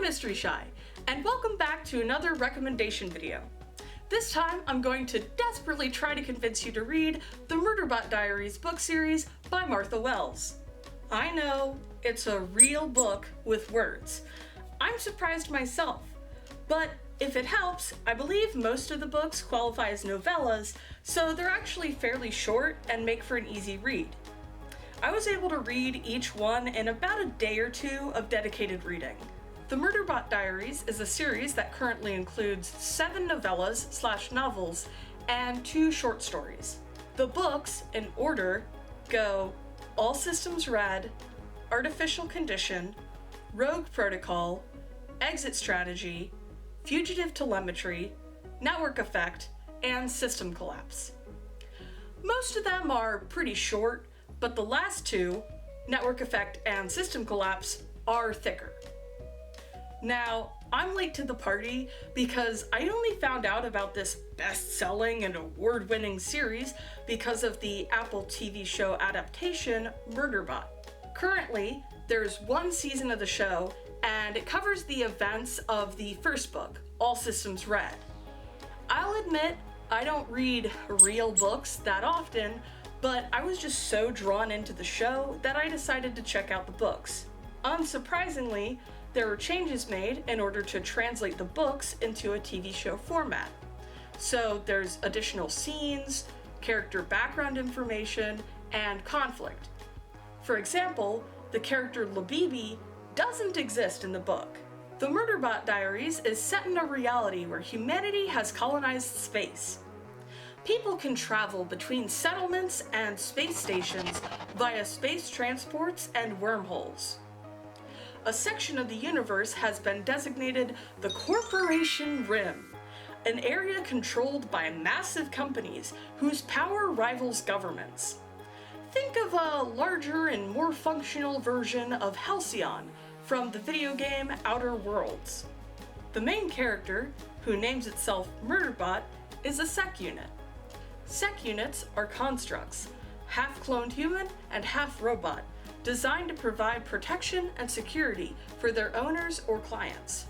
Mystery Shy, and welcome back to another recommendation video. This time I'm going to desperately try to convince you to read the Murderbot Diaries book series by Martha Wells. I know, it's a real book with words. I'm surprised myself, but if it helps, I believe most of the books qualify as novellas, so they're actually fairly short and make for an easy read. I was able to read each one in about a day or two of dedicated reading. The Murderbot Diaries is a series that currently includes 7 novellas/novels and 2 short stories. The books, in order, go All Systems Red, Artificial Condition, Rogue Protocol, Exit Strategy, Fugitive Telemetry, Network Effect, and System Collapse. Most of them are pretty short, but the last 2, Network Effect and System Collapse, are thicker. Now, I'm late to the party because I only found out about this best-selling and award-winning series because of the Apple TV show adaptation, Murderbot. Currently, there's 1 season of the show, and it covers the events of the first book, All Systems Red. I'll admit, I don't read real books that often, but I was just so drawn into the show that I decided to check out the books. Unsurprisingly, there were changes made in order to translate the books into a TV show format. So there's additional scenes, character background information, and conflict. For example, the character Labibi doesn't exist in the book. The Murderbot Diaries is set in a reality where humanity has colonized space. People can travel between settlements and space stations via space transports and wormholes. A section of the universe has been designated the Corporation Rim, an area controlled by massive companies whose power rivals governments. Think of a larger and more functional version of Halcyon from the video game Outer Worlds. The main character, who names itself Murderbot, is a sec unit. Sec units are constructs, half-cloned human and half-robot, designed to provide protection and security for their owners or clients.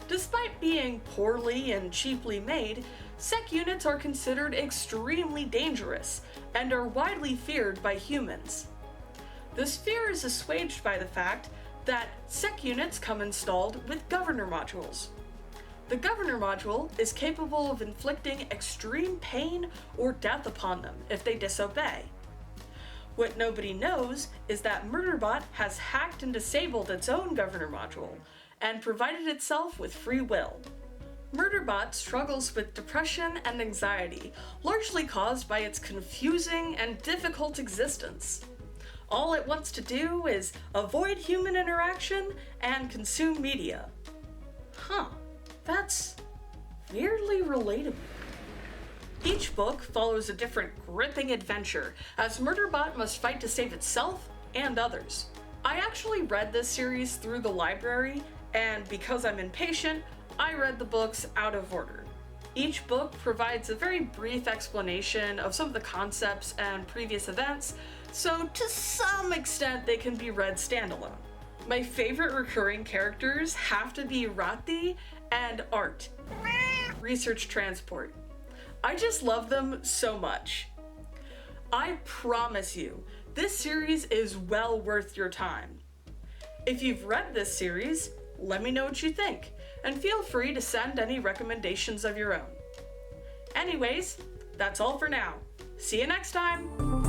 Despite being poorly and cheaply made, sec units are considered extremely dangerous and are widely feared by humans. This fear is assuaged by the fact that sec units come installed with governor modules. The governor module is capable of inflicting extreme pain or death upon them if they disobey. What nobody knows is that Murderbot has hacked and disabled its own governor module and provided itself with free will. Murderbot struggles with depression and anxiety, largely caused by its confusing and difficult existence. All it wants to do is avoid human interaction and consume media. That's weirdly relatable. Each book follows a different gripping adventure as Murderbot must fight to save itself and others. I actually read this series through the library, and because I'm impatient, I read the books out of order. Each book provides a very brief explanation of some of the concepts and previous events, so to some extent they can be read standalone. My favorite recurring characters have to be Rati and Art, Research Transport. I just love them so much. I promise you, this series is well worth your time. If you've read this series, let me know what you think, and feel free to send any recommendations of your own. Anyways, that's all for now. See you next time!